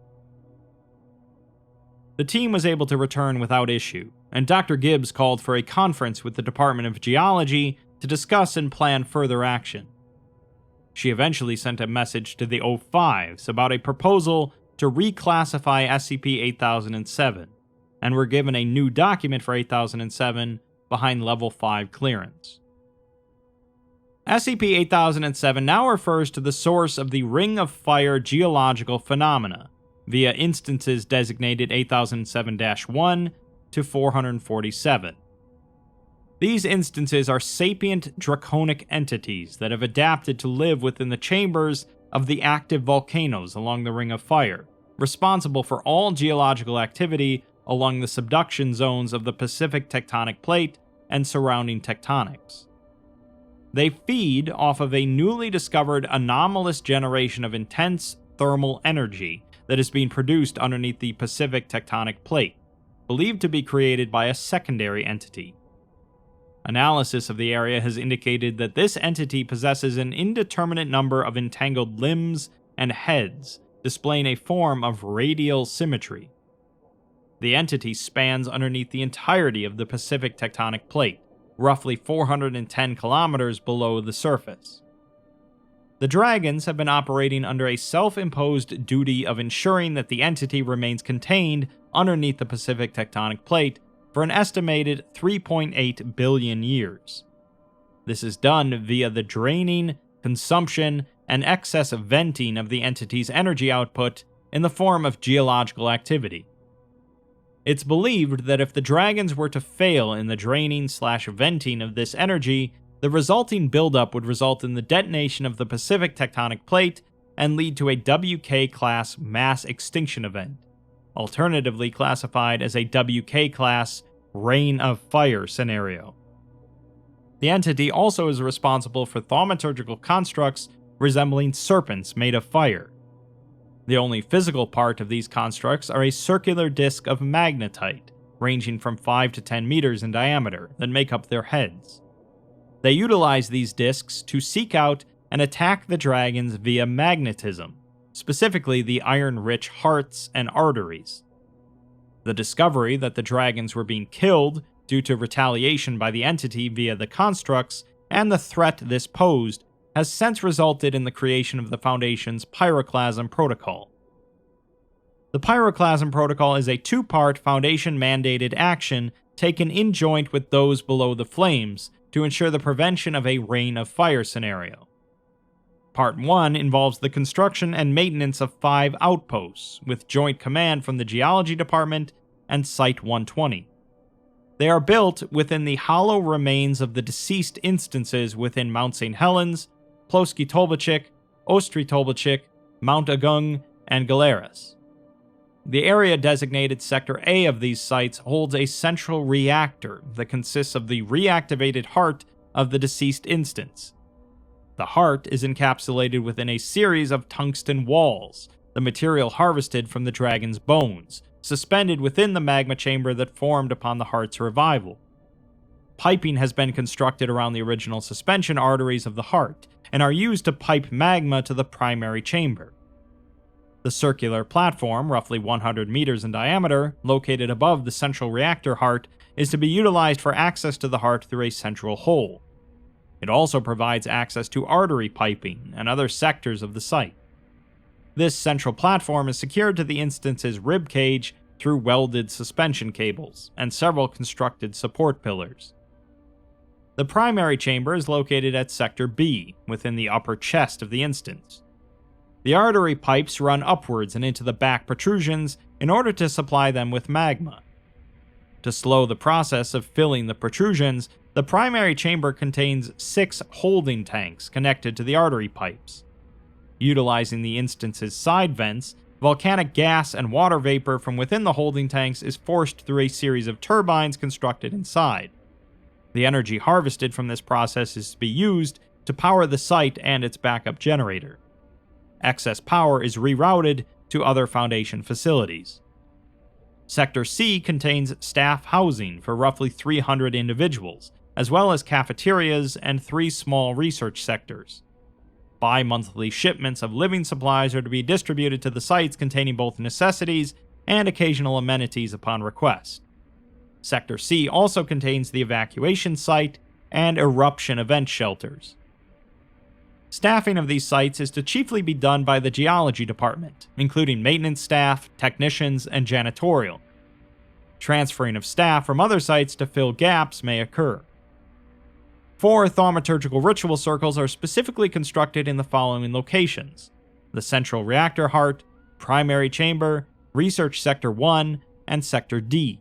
S1: The team was able to return without issue, and Dr. Gibbs called for a conference with the Department of Geology to discuss and plan further action. She eventually sent a message to the O5s about a proposal to reclassify SCP-8007, and were given a new document for 8007 behind Level 5 clearance. SCP-8007 now refers to the source of the Ring of Fire geological phenomena, via instances designated 8007-1 to 447. These instances are sapient draconic entities that have adapted to live within the chambers of the active volcanoes along the Ring of Fire, responsible for all geological activity along the subduction zones of the Pacific tectonic plate and surrounding tectonics. They feed off of a newly discovered anomalous generation of intense thermal energy that is being produced underneath the Pacific tectonic plate, believed to be created by a secondary entity. Analysis of the area has indicated that this entity possesses an indeterminate number of entangled limbs and heads, displaying a form of radial symmetry. The entity spans underneath the entirety of the Pacific tectonic plate, roughly 410 kilometers below the surface. The Dragons have been operating under a self-imposed duty of ensuring that the entity remains contained underneath the Pacific tectonic plate for an estimated 3.8 billion years. This is done via the draining, consumption, and excess venting of the entity's energy output in the form of geological activity. It's believed that if the Dragons were to fail in the draining/venting of this energy, the resulting buildup would result in the detonation of the Pacific tectonic plate and lead to a WK-class mass extinction event, alternatively classified as a WK-class Rain of Fire scenario. The entity also is responsible for thaumaturgical constructs resembling serpents made of fire. The only physical part of these constructs are a circular disc of magnetite, ranging from 5 to 10 meters in diameter, that make up their heads. They utilize these discs to seek out and attack the Dragons via magnetism, specifically the iron-rich hearts and arteries. The discovery that the Dragons were being killed due to retaliation by the entity via the constructs and the threat this posed has since resulted in the creation of the Foundation's Pyroclasm Protocol. The Pyroclasm Protocol is a two-part Foundation-mandated action taken in joint with those below the flames to ensure the prevention of a Rain of Fire scenario. Part 1 involves the construction and maintenance of 5 outposts, with joint command from the Geology Department and Site-120. They are built within the hollow remains of the deceased instances within Mount St. Helens, Ploski Tolbachik, Ostri Tolbachik, Mount Agung, and Galeras. The area designated Sector A of these sites holds a central reactor that consists of the reactivated heart of the deceased instance. The heart is encapsulated within a series of tungsten walls, the material harvested from the Dragon's bones, suspended within the magma chamber that formed upon the heart's revival. Piping has been constructed around the original suspension arteries of the heart, and are used to pipe magma to the primary chamber. The circular platform, roughly 100 meters in diameter, located above the central reactor heart, is to be utilized for access to the heart through a central hole. It also provides access to artery piping and other sectors of the site. This central platform is secured to the instance's rib cage through welded suspension cables and several constructed support pillars. The primary chamber is located at Sector B, within the upper chest of the instance. The artery pipes run upwards and into the back protrusions in order to supply them with magma. To slow the process of filling the protrusions, the primary chamber contains 6 holding tanks connected to the artery pipes. Utilizing the instance's side vents, volcanic gas and water vapor from within the holding tanks is forced through a series of turbines constructed inside. The energy harvested from this process is to be used to power the site and its backup generator. Excess power is rerouted to other Foundation facilities. Sector C contains staff housing for roughly 300 individuals, as well as cafeterias and 3 small research sectors. Bi-monthly shipments of living supplies are to be distributed to the sites containing both necessities and occasional amenities upon request. Sector C also contains the evacuation site and eruption event shelters. Staffing of these sites is to chiefly be done by the Geology Department, including maintenance staff, technicians, and janitorial. Transferring of staff from other sites to fill gaps may occur. 4 thaumaturgical ritual circles are specifically constructed in the following locations: the Central Reactor Heart, Primary Chamber, Research Sector 1, and Sector D.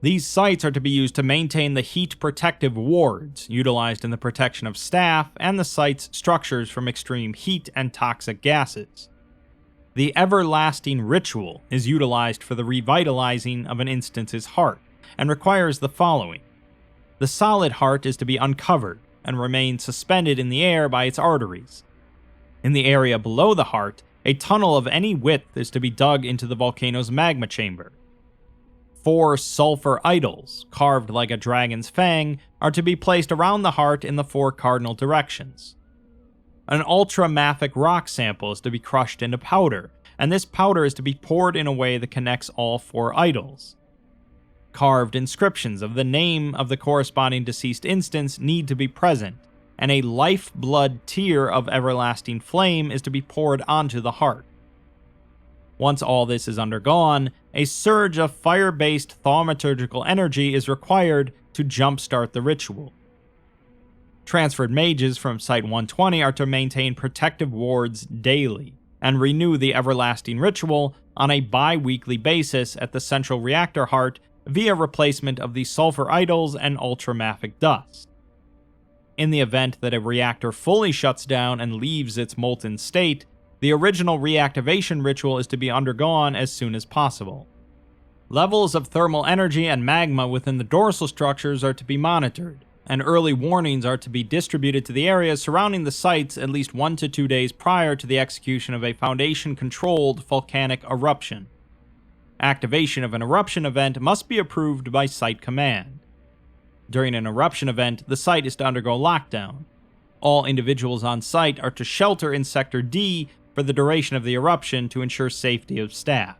S1: These sites are to be used to maintain the heat protective wards utilized in the protection of staff and the site's structures from extreme heat and toxic gases. The everlasting ritual is utilized for the revitalizing of an instance's heart and requires the following. The solid heart is to be uncovered and remain suspended in the air by its arteries. In the area below the heart, a tunnel of any width is to be dug into the volcano's magma chamber. 4 sulfur idols, carved like a dragon's fang, are to be placed around the heart in the 4 cardinal directions. An ultramafic rock sample is to be crushed into powder, and this powder is to be poured in a way that connects all 4 idols. Carved inscriptions of the name of the corresponding deceased instance need to be present, and a lifeblood tear of everlasting flame is to be poured onto the heart. Once all this is undergone, a surge of fire-based thaumaturgical energy is required to jumpstart the ritual. Transferred mages from Site-120 are to maintain protective wards daily, and renew the everlasting ritual on a bi-weekly basis at the central reactor heart via replacement of the sulfur idols and ultramafic dust. In the event that a reactor fully shuts down and leaves its molten state, the original reactivation ritual is to be undergone as soon as possible. Levels of thermal energy and magma within the dorsal structures are to be monitored, and early warnings are to be distributed to the areas surrounding the sites at least 1 to 2 days prior to the execution of a Foundation-controlled volcanic eruption. Activation of an eruption event must be approved by Site Command. During an eruption event, the site is to undergo lockdown. All individuals on site are to shelter in Sector D for the duration of the eruption to ensure safety of staff.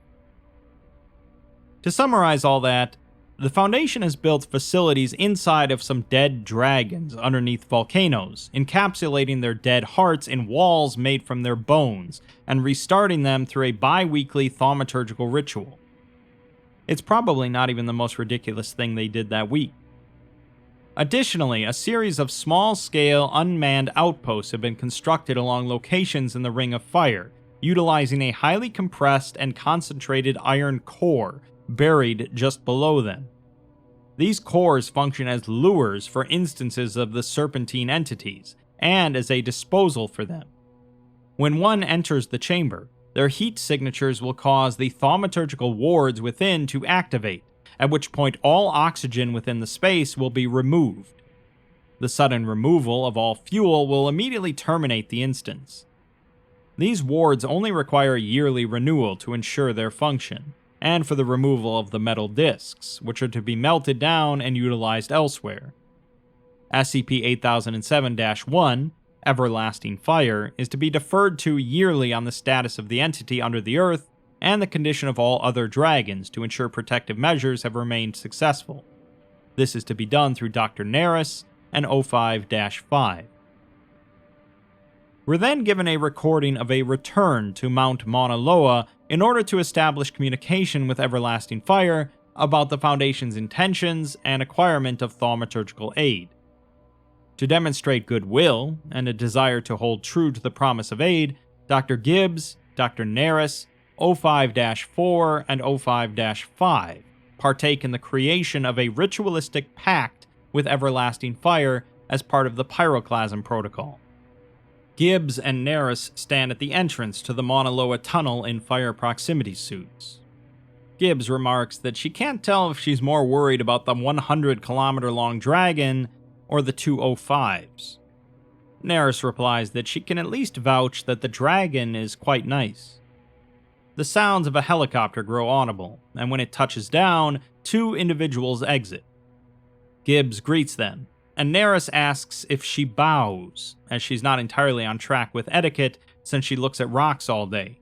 S1: To summarize all that, the Foundation has built facilities inside of some dead dragons underneath volcanoes, encapsulating their dead hearts in walls made from their bones, and restarting them through a bi-weekly thaumaturgical ritual. It's probably not even the most ridiculous thing they did that week. Additionally, a series of small-scale unmanned outposts have been constructed along locations in the Ring of Fire, utilizing a highly compressed and concentrated iron core buried just below them. These cores function as lures for instances of the serpentine entities, and as a disposal for them. When one enters the chamber, their heat signatures will cause the thaumaturgical wards within to activate, at which point all oxygen within the space will be removed. The sudden removal of all fuel will immediately terminate the instance. These wards only require yearly renewal to ensure their function, and for the removal of the metal discs, which are to be melted down and utilized elsewhere. SCP-8007-1, Everlasting Fire, is to be deferred to yearly on the status of the entity under the earth and the condition of all other dragons to ensure protective measures have remained successful. This is to be done through Dr. Neris and 05-5. We're then given a recording of a return to Mount Mauna Loa in order to establish communication with Everlasting Fire about the Foundation's intentions and acquirement of thaumaturgical aid. To demonstrate goodwill and a desire to hold true to the promise of aid, Dr. Gibbs, Dr. Neris, 05-4, and 05-5 partake in the creation of a ritualistic pact with Everlasting Fire as part of the Pyroclasm protocol. Gibbs and Neris stand at the entrance to the Mauna Loa tunnel in fire proximity suits. Gibbs remarks that she can't tell if she's more worried about the 100-kilometer-long dragon or the two 05s. Neris replies that she can at least vouch that the dragon is quite nice. The sounds of a helicopter grow audible, and when it touches down, 2 individuals exit. Gibbs greets them, and Neris asks if she bows, as she's not entirely on track with etiquette since she looks at rocks all day.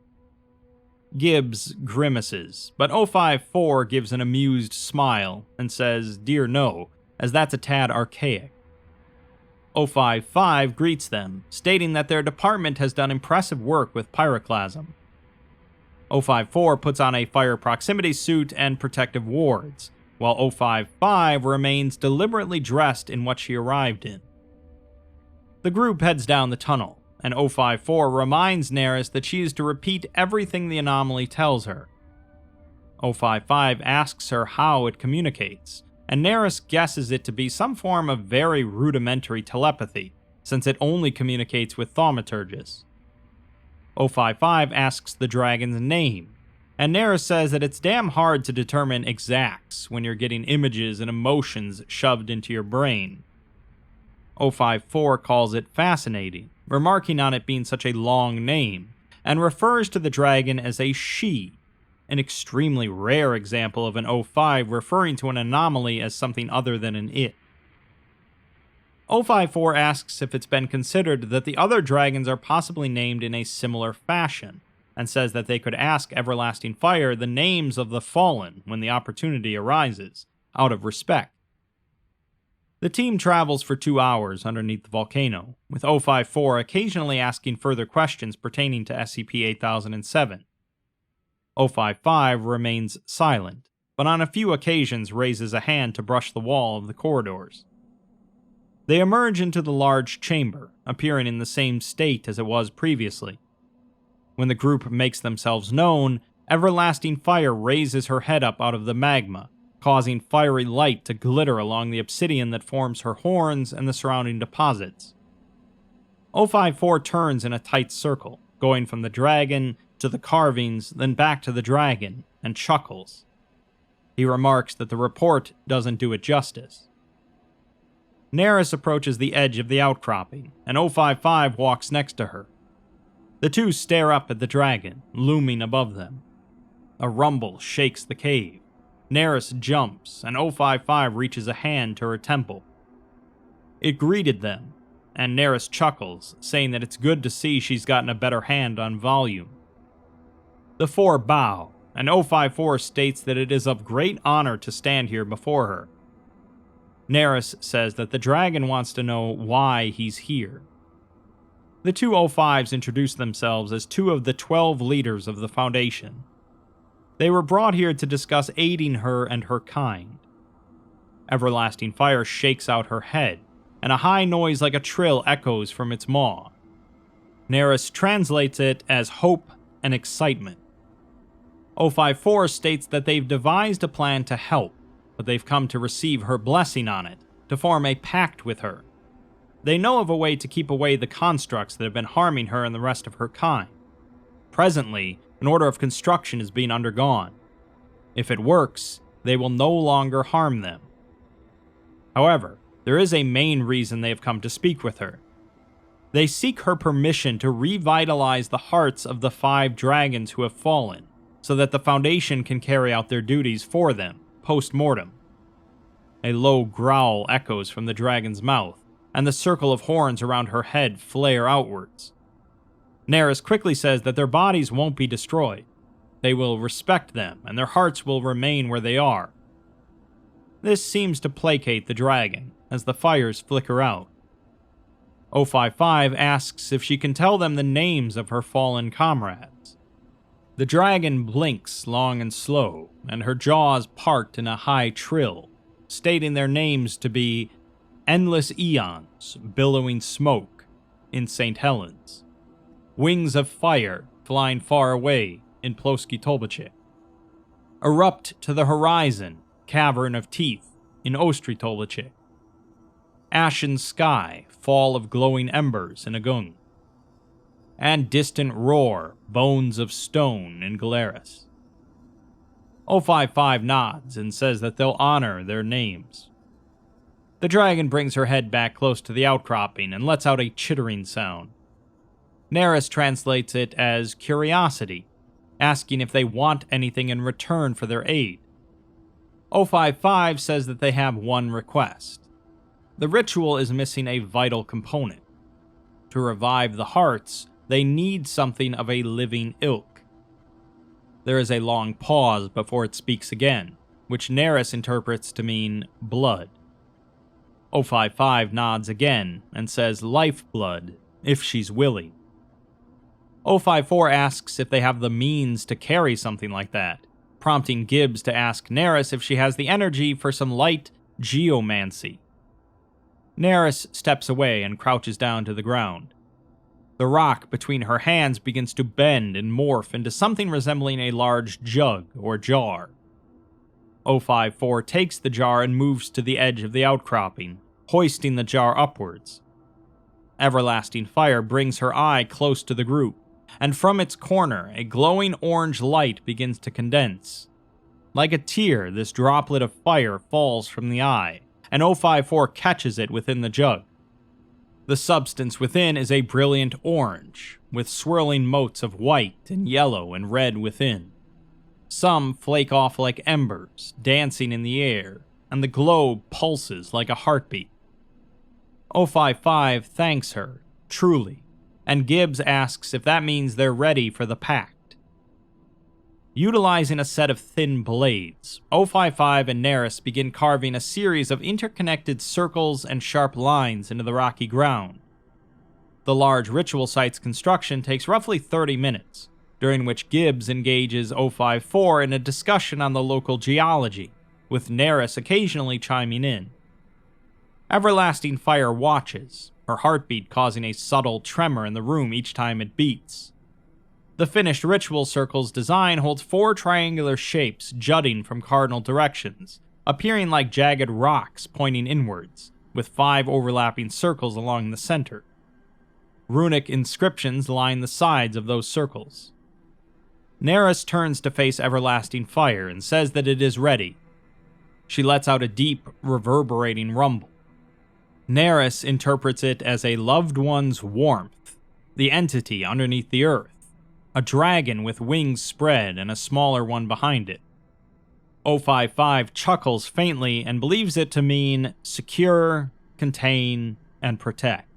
S1: Gibbs grimaces, but 054 gives an amused smile and says, "Dear no," as that's a tad archaic. 055 greets them, stating that their department has done impressive work with Pyroclasm. 054 puts on a fire proximity suit and protective wards, while 055 remains deliberately dressed in what she arrived in. The group heads down the tunnel, and 054 reminds Neris that she is to repeat everything the anomaly tells her. 055 asks her how it communicates, and Neris guesses it to be some form of very rudimentary telepathy, since it only communicates with thaumaturgists. 055 asks the dragon's name, and Neris says that it's damn hard to determine exacts when you're getting images and emotions shoved into your brain. 054 calls it fascinating, remarking on it being such a long name, and refers to the dragon as a she, an extremely rare example of an 05 referring to an anomaly as something other than an it. 054 asks if it's been considered that the other dragons are possibly named in a similar fashion, and says that they could ask Everlasting Fire the names of the fallen when the opportunity arises, out of respect. The team travels for 2 hours underneath the volcano, with 054 occasionally asking further questions pertaining to SCP-8007. 055 remains silent, but on a few occasions raises a hand to brush the wall of the corridors. They emerge into the large chamber, appearing in the same state as it was previously. When the group makes themselves known, Everlasting Fire raises her head up out of the magma, causing fiery light to glitter along the obsidian that forms her horns and the surrounding deposits. 054 turns in a tight circle, going from the dragon to the carvings, then back to the dragon, and chuckles. He remarks that the report doesn't do it justice. Neris approaches the edge of the outcropping, and 055 walks next to her. The two stare up at the dragon, looming above them. A rumble shakes the cave. Neris jumps, and 055 reaches a hand to her temple. It greeted them, and Neris chuckles, saying that it's good to see she's gotten a better hand on volume. The four bow, and 054 states that it is of great honor to stand here before her. Neris says that the dragon wants to know why he's here. The two 05s introduce themselves as 2 of the 12 leaders of the Foundation. They were brought here to discuss aiding her and her kind. Everlasting Fire shakes out her head, and a high noise like a trill echoes from its maw. Neris translates it as hope and excitement. 054 states that they've devised a plan to help, but they've come to receive her blessing on it, to form a pact with her. They know of a way to keep away the constructs that have been harming her and the rest of her kind. Presently, an order of construction is being undergone. If it works, they will no longer harm them. However, there is a main reason they have come to speak with her. They seek her permission to revitalize the hearts of the 5 dragons who have fallen, so that the Foundation can carry out their duties for them, post-mortem. A low growl echoes from the dragon's mouth, and the circle of horns around her head flare outwards. Neris quickly says that their bodies won't be destroyed. They will respect them, and their hearts will remain where they are. This seems to placate the dragon, as the fires flicker out. 055 asks if she can tell them the names of her fallen comrades. The dragon blinks long and slow, and her jaws part in a high trill, stating their names to be Endless Eons, Billowing Smoke, in St. Helens, Wings of Fire, Flying Far Away, in Ploski Tolbachik, Erupt to the Horizon, Cavern of Teeth, in Ostri Tolbachik, Ashen Sky, Fall of Glowing Embers, in Agung, and Distant Roar, Bones of Stone, in Galeris. 055 nods and says that they'll honor their names. The dragon brings her head back close to the outcropping and lets out a chittering sound. Neris translates it as curiosity, asking if they want anything in return for their aid. 055 says that they have one request. The ritual is missing a vital component. To revive the hearts, they need something of a living ilk. There is a long pause before it speaks again, which Neris interprets to mean blood. 055 nods again and says lifeblood, if she's willing. 054 asks if they have the means to carry something like that, prompting Gibbs to ask Neris if she has the energy for some light geomancy. Neris steps away and crouches down to the ground. The rock between her hands begins to bend and morph into something resembling a large jug or jar. 054 takes the jar and moves to the edge of the outcropping, hoisting the jar upwards. Everlasting Fire brings her eye close to the group, and from its corner, a glowing orange light begins to condense. Like a tear, this droplet of fire falls from the eye, and 054 catches it within the jug. The substance within is a brilliant orange, with swirling motes of white and yellow and red within. Some flake off like embers, dancing in the air, and the globe pulses like a heartbeat. 055 thanks her, truly, and Gibbs asks if that means they're ready for the pact. Utilizing a set of thin blades, 055 and Neris begin carving a series of interconnected circles and sharp lines into the rocky ground. The large ritual site's construction takes roughly 30 minutes, during which Gibbs engages 054 in a discussion on the local geology, with Neris occasionally chiming in. Everlasting Fire watches, her heartbeat causing a subtle tremor in the room each time it beats. The finished ritual circle's design holds 4 triangular shapes jutting from cardinal directions, appearing like jagged rocks pointing inwards, with 5 overlapping circles along the center. Runic inscriptions line the sides of those circles. Neris turns to face Everlasting Fire and says that it is ready. She lets out a deep, reverberating rumble. Neris interprets it as a loved one's warmth, the entity underneath the earth, a dragon with wings spread and a smaller one behind it. 055 chuckles faintly and believes it to mean secure, contain, and protect.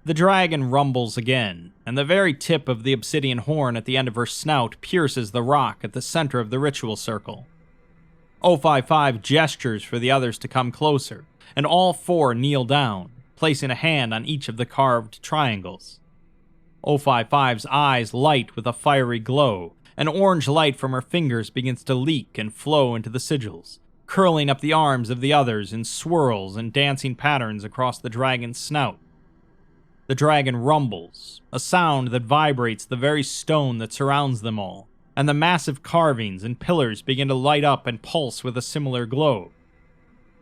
S1: The dragon rumbles again, and the very tip of the obsidian horn at the end of her snout pierces the rock at the center of the ritual circle. 055 gestures for the others to come closer, and all 4 kneel down, placing a hand on each of the carved triangles. 055's eyes light with a fiery glow, and orange light from her fingers begins to leak and flow into the sigils, curling up the arms of the others in swirls and dancing patterns across the dragon's snout. The dragon rumbles, a sound that vibrates the very stone that surrounds them all, and the massive carvings and pillars begin to light up and pulse with a similar glow.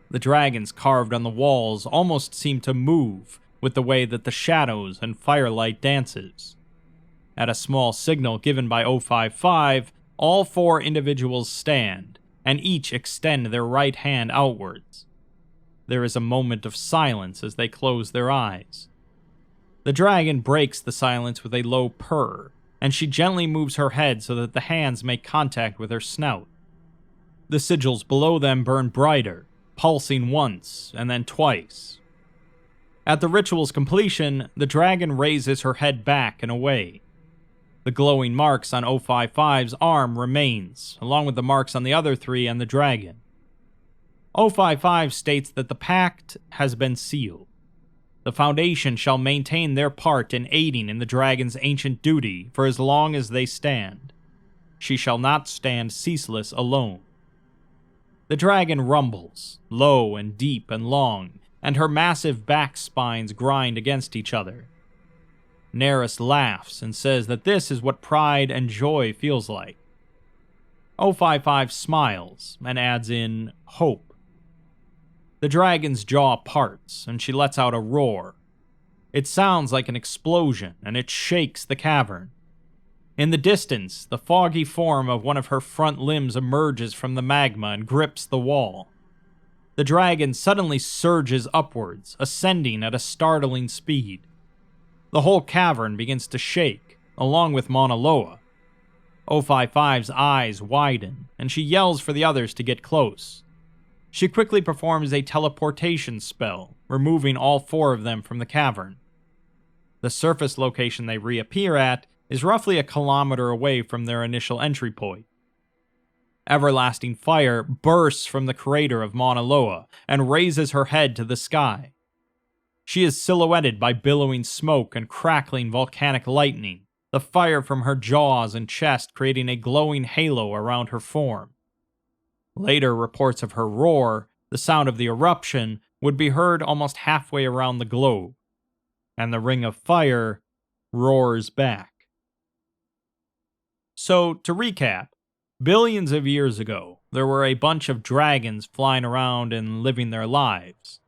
S1: The dragons carved on the walls almost seem to move with the way that the shadows and firelight dances. At a small signal given by 055, all 4 individuals stand, and each extend their right hand outwards. There is a moment of silence as they close their eyes. The dragon breaks the silence with a low purr, and she gently moves her head so that the hands make contact with her snout. The sigils below them burn brighter, pulsing once and then twice. At the ritual's completion, the dragon raises her head back and away. The glowing marks on 055's arm remains, along with the marks on the other 3 and the dragon. 055 states that the pact has been sealed. The Foundation shall maintain their part in aiding in the dragon's ancient duty for as long as they stand. She shall not stand ceaseless alone. The dragon rumbles, low and deep and long, and her massive back spines grind against each other. Neris laughs and says that this is what pride and joy feels like. 055 smiles and adds in hope. The dragon's jaw parts, and she lets out a roar. It sounds like an explosion, and it shakes the cavern. In the distance, the foggy form of one of her front limbs emerges from the magma and grips the wall. The dragon suddenly surges upwards, ascending at a startling speed. The whole cavern begins to shake, along with Mauna Loa. 055's eyes widen, and she yells for the others to get close. She quickly performs a teleportation spell, removing all 4 of them from the cavern. The surface location they reappear at is roughly a kilometer away from their initial entry point. Everlasting Fire bursts from the crater of Mauna Loa and raises her head to the sky. She is silhouetted by billowing smoke and crackling volcanic lightning, the fire from her jaws and chest creating a glowing halo around her form. Later reports of her roar, the sound of the eruption, would be heard almost halfway around the globe. and the Ring of Fire roars back. So, to recap, billions of years ago, there were a bunch of dragons flying around and living their lives.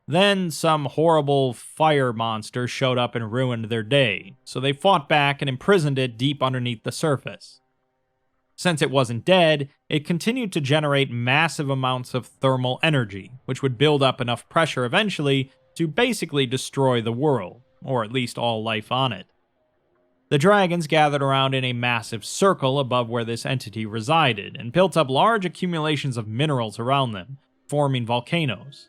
S1: Then some horrible fire monster showed up and ruined their day, so they fought back and imprisoned it deep underneath the surface. Since it wasn't dead, it continued to generate massive amounts of thermal energy, which would build up enough pressure eventually to basically destroy the world, or at least all life on it. The dragons gathered around in a massive circle above where this entity resided, and built up large accumulations of minerals around them, forming volcanoes.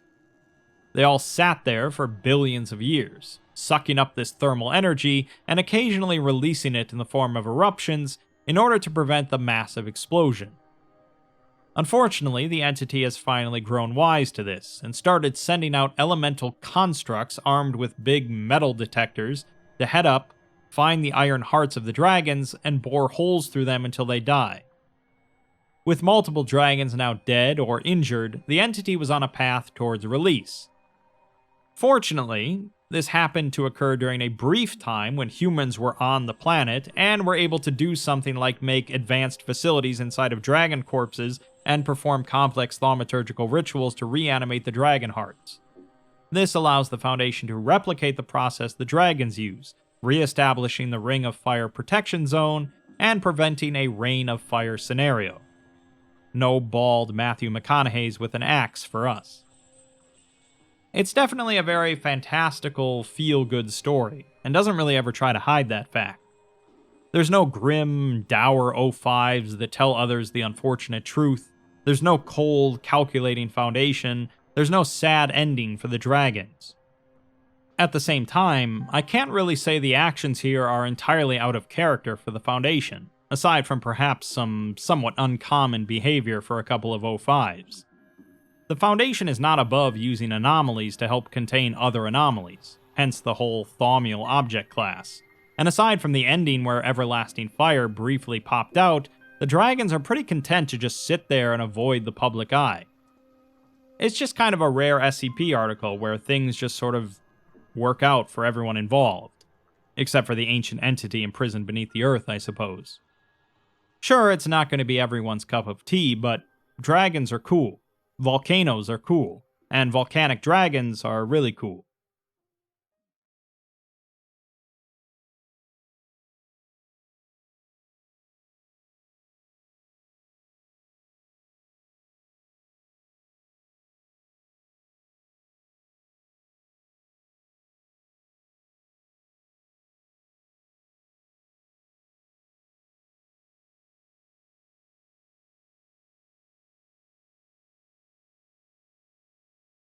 S1: They all sat there for billions of years, sucking up this thermal energy and occasionally releasing it in the form of eruptions in order to prevent the massive explosion. Unfortunately, the entity has finally grown wise to this, and started sending out elemental constructs armed with big metal detectors to head up, find the iron hearts of the dragons, and bore holes through them until they die. With multiple dragons now dead or injured, the entity was on a path towards release. Fortunately, this happened to occur during a brief time when humans were on the planet and were able to do something like make advanced facilities inside of dragon corpses and perform complex thaumaturgical rituals to reanimate the dragon hearts. This allows the Foundation to replicate the process the dragons use, re-establishing the Ring of Fire protection zone and preventing a Rain of Fire scenario. No bald Matthew McConaughey's with an axe for us. It's definitely a very fantastical, feel-good story, and doesn't really ever try to hide that fact. There's no grim, dour 05s that tell others the unfortunate truth. There's no cold, calculating Foundation. There's no sad ending for the dragons. At the same time, I can't really say the actions here are entirely out of character for the Foundation, aside from perhaps some somewhat uncommon behavior for a couple of 05s. The Foundation is not above using anomalies to help contain other anomalies, hence the whole Thaumiel object class. And aside from the ending where Everlasting Fire briefly popped out, the dragons are pretty content to just sit there and avoid the public eye. It's just kind of a rare SCP article where things just sort of work out for everyone involved. Except for the ancient entity imprisoned beneath the earth, I suppose. Sure, it's not going to be everyone's cup of tea, but dragons are cool. Volcanoes are cool, and volcanic dragons are really cool.